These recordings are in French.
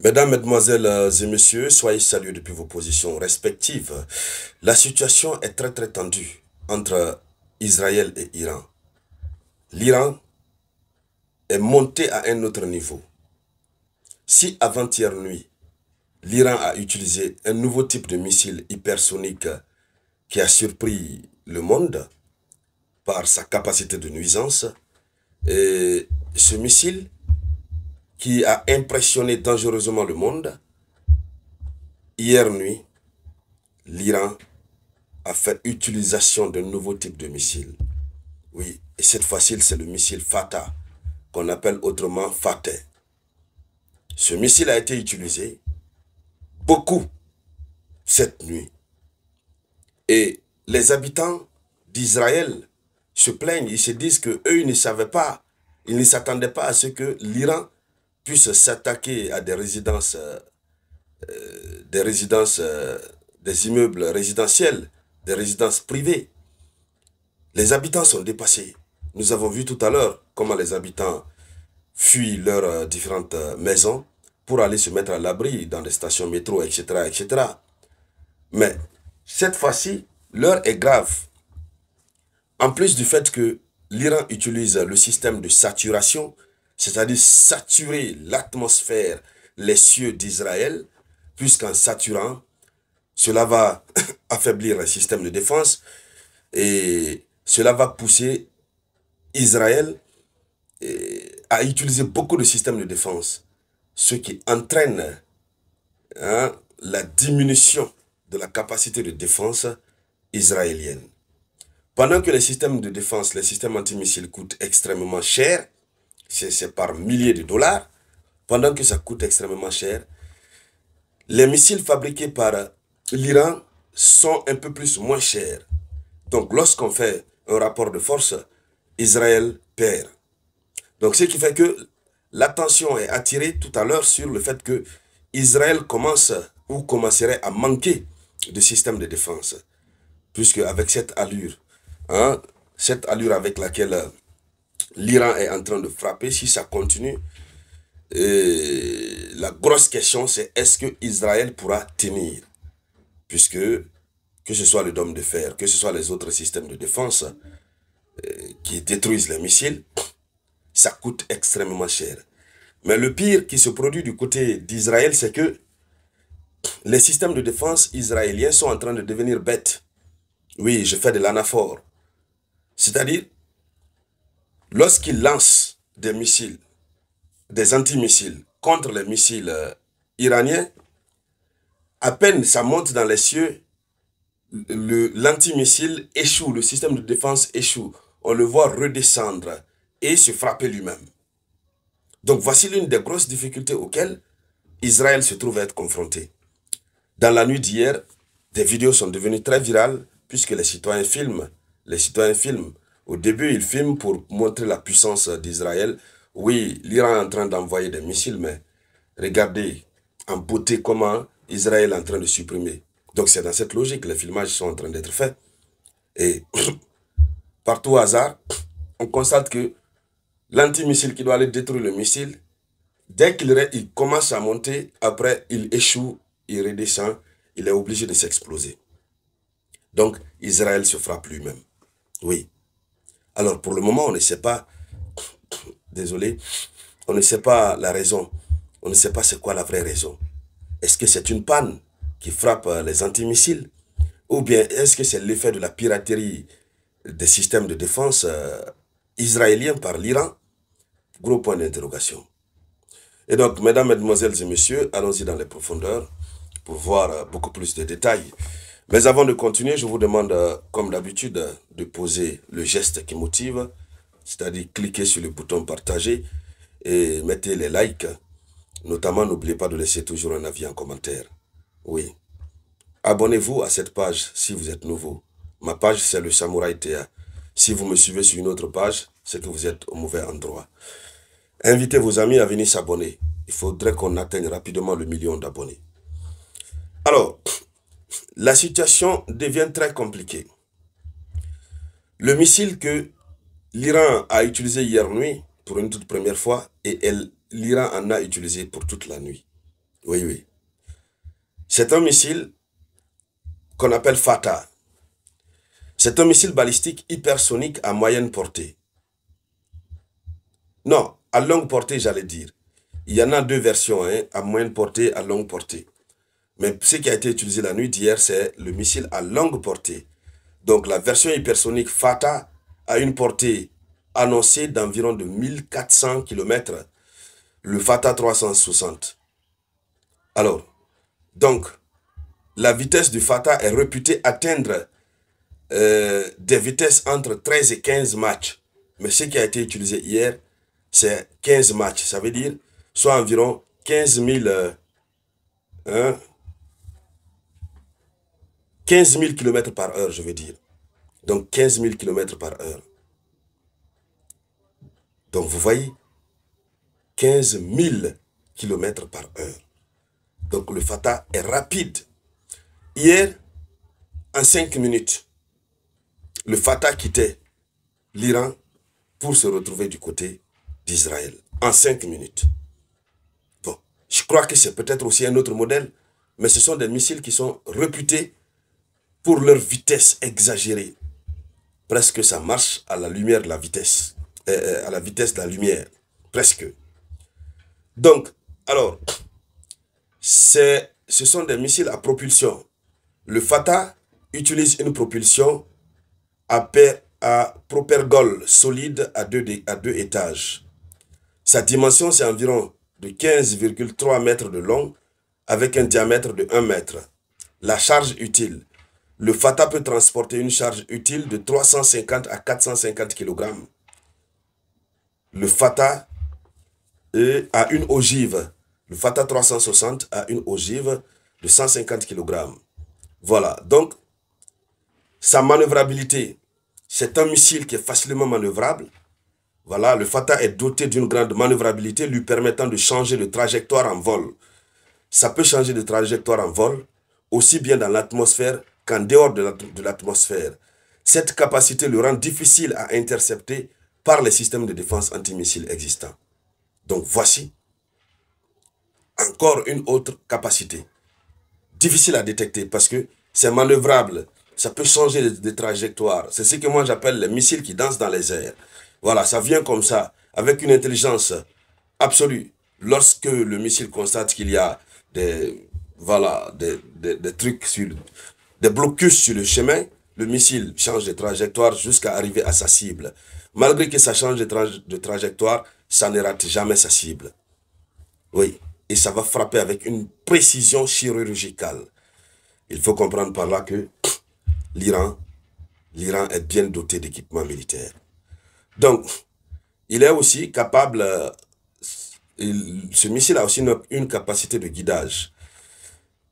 Mesdames, Mesdemoiselles et Messieurs, soyez salués depuis vos positions respectives. La situation est très tendue entre Israël et Iran. L'Iran est monté à un autre niveau. Si avant-hier nuit, l'Iran a utilisé un nouveau type de missile hypersonique qui a surpris le monde par sa capacité de nuisance, et ce missile qui a impressionné dangereusement le monde, hier nuit, l'Iran a fait utilisation d'un nouveau type de missile. Oui, et cette fois-ci, c'est le missile Fatah, qu'on appelle autrement Fateh. Ce missile a été utilisé beaucoup cette nuit. Et les habitants d'Israël se plaignent, ils se disent qu'eux, ils ne savaient pas, ils ne s'attendaient pas à ce que l'Iran puisse s'attaquer à des résidences, des immeubles résidentiels, des résidences privées. Les habitants sont dépassés. Nous avons vu tout à l'heure comment les habitants fuient leurs différentes maisons pour aller se mettre à l'abri dans des stations métro, etc., etc. Mais cette fois-ci, l'heure est grave. En plus du fait que l'Iran utilise le système de saturation, c'est-à-dire saturer l'atmosphère, les cieux d'Israël, puisqu'en saturant, cela va affaiblir le système de défense et cela va pousser Israël à utiliser beaucoup de systèmes de défense, ce qui entraîne la diminution de la capacité de défense israélienne. Pendant que les systèmes de défense, les systèmes antimissiles coûtent extrêmement cher, c'est par milliers de dollars, pendant que ça coûte extrêmement cher, les missiles fabriqués par l'Iran sont un peu plus moins chers. Donc lorsqu'on fait un rapport de force, Israël perd. Donc ce qui fait que l'attention est attirée tout à l'heure sur le fait que Israël commence ou commencerait à manquer de systèmes de défense. Puisque avec cette allure avec laquelle l'Iran est en train de frapper, si ça continue, la grosse question c'est est-ce que Israël pourra tenir? Puisque que ce soit le dôme de fer, que ce soit les autres systèmes de défense qui détruisent les missiles, ça coûte extrêmement cher. Mais le pire qui se produit du côté d'Israël, c'est que les systèmes de défense israéliens sont en train de devenir bêtes. Oui, je fais de l'anaphore. C'est-à-dire, lorsqu'ils lancent des missiles, des antimissiles contre les missiles iraniens, à peine ça monte dans les cieux, l'antimissile échoue, le système de défense échoue. On le voit redescendre et se frapper lui-même. Donc voici l'une des grosses difficultés auxquelles Israël se trouve à être confronté. Dans la nuit d'hier, des vidéos sont devenues très virales puisque les citoyens filment. Au début, ils filment pour montrer la puissance d'Israël. Oui, l'Iran est en train d'envoyer des missiles, mais regardez en beauté comment Israël est en train de supprimer. Donc c'est dans cette logique que les filmages sont en train d'être faits. Et par tout hasard, on constate que l'antimissile qui doit aller détruire le missile, dès qu'il commence à monter, après il échoue, il redescend, il est obligé de s'exploser. Donc Israël se frappe lui-même. Oui. Alors pour le moment, on ne sait pas, désolé, on ne sait pas la raison. On ne sait pas c'est quoi la vraie raison. Est-ce que c'est une panne qui frappe les antimissiles? Ou bien est-ce que c'est l'effet de la piraterie des systèmes de défense israéliens par l'Iran? Gros point d'interrogation. Et donc, mesdames, mesdemoiselles et messieurs, allons-y dans les profondeurs pour voir beaucoup plus de détails. Mais avant de continuer, je vous demande, comme d'habitude, de poser le geste qui motive, c'est-à-dire cliquer sur le bouton partager et mettez les likes. Notamment, n'oubliez pas de laisser toujours un avis en commentaire. Oui. Abonnez-vous à cette page si vous êtes nouveau. Ma page, c'est le Samouraï Théa. Si vous me suivez sur une autre page, c'est que vous êtes au mauvais endroit. Invitez vos amis à venir s'abonner. Il faudrait qu'on atteigne rapidement le 1 million d'abonnés. Alors, la situation devient très compliquée. Le missile que l'Iran a utilisé hier nuit, pour une toute première fois, et l'Iran en a utilisé pour toute la nuit. Oui, oui. C'est un missile qu'on appelle Fatah. C'est un missile balistique hypersonique à moyenne portée. Non, à longue portée, j'allais dire. Il y en a deux versions, hein, à moyenne portée, à longue portée. Mais ce qui a été utilisé la nuit d'hier, c'est le missile à longue portée. Donc la version hypersonique Fatah a une portée annoncée d'environ de 1400 km. Le Fatah 360. Alors, donc, la vitesse du Fatah est réputée atteindre des vitesses entre 13 et 15 Mach. Mais ce qui a été utilisé hier, c'est 15 Mach. Ça veut dire soit environ 15 000 km par heure, je veux dire. Donc 15 000 km par heure. Donc vous voyez, 15 000 km par heure. Donc le Fatah est rapide. Hier, en 5 minutes, le Fatah quittait l'Iran pour se retrouver du côté d'Israël. En 5 minutes. Bon, je crois que c'est peut-être aussi un autre modèle, mais ce sont des missiles qui sont réputés pour leur vitesse exagérée. Presque ça marche à la lumière de la vitesse. À la vitesse de la lumière. Presque. Donc, alors, ce sont des missiles à propulsion. Le Fatah utilise une propulsion à propergol solide à deux étages. Sa dimension, c'est environ de 15,3 mètres de long avec un diamètre de 1 mètre. La charge utile. Le Fatah peut transporter une charge utile de 350 à 450 kg. Le Fatah a une ogive. Le Fatah 360 a une ogive de 150 kg. Voilà, donc, sa manœuvrabilité, c'est un missile qui est facilement manœuvrable. Voilà, le Fatah est doté d'une grande manœuvrabilité lui permettant de changer de trajectoire en vol. Ça peut changer de trajectoire en vol, aussi bien dans l'atmosphère qu'en dehors de l'atmosphère. Cette capacité le rend difficile à intercepter par les systèmes de défense antimissiles existants. Donc voici encore une autre capacité. Difficile à détecter parce que c'est manœuvrable. Ça peut changer de trajectoire. C'est ce que moi j'appelle les missiles qui dansent dans les airs. Voilà, ça vient comme ça, avec une intelligence absolue. Lorsque le missile constate qu'il y a des trucs, des blocus sur le chemin, le missile change de trajectoire jusqu'à arriver à sa cible. Malgré que ça change de trajectoire, ça ne rate jamais sa cible. Oui, et ça va frapper avec une précision chirurgicale. Il faut comprendre par là que l'Iran est bien doté d'équipements militaires. Donc, il est aussi capable, ce missile a aussi une capacité de guidage.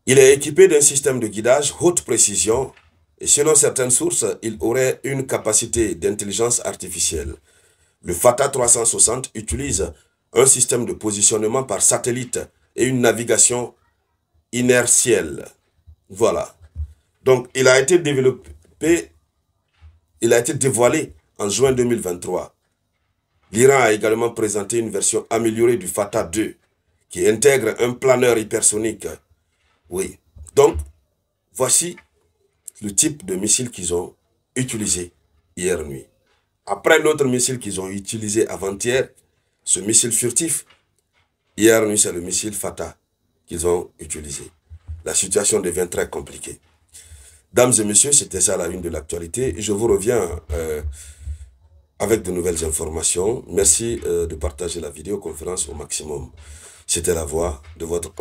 Il est équipé d'un système de guidage haute précision et selon certaines sources, il aurait une capacité d'intelligence artificielle. Le Fatah 360 utilise un système de positionnement par satellite et une navigation inertielle. Voilà. Donc, il a été dévoilé en juin 2023. L'Iran a également présenté une version améliorée du Fatah 2 qui intègre un planeur hypersonique. Oui. Donc, voici le type de missile qu'ils ont utilisé hier nuit. Après l'autre missile qu'ils ont utilisé avant-hier, ce missile furtif, hier nuit, c'est le missile Fatah qu'ils ont utilisé. La situation devient très compliquée. Dames et messieurs, c'était ça la une de l'actualité. Je vous reviens avec de nouvelles informations. Merci de partager la vidéoconférence au maximum. C'était la voix de votre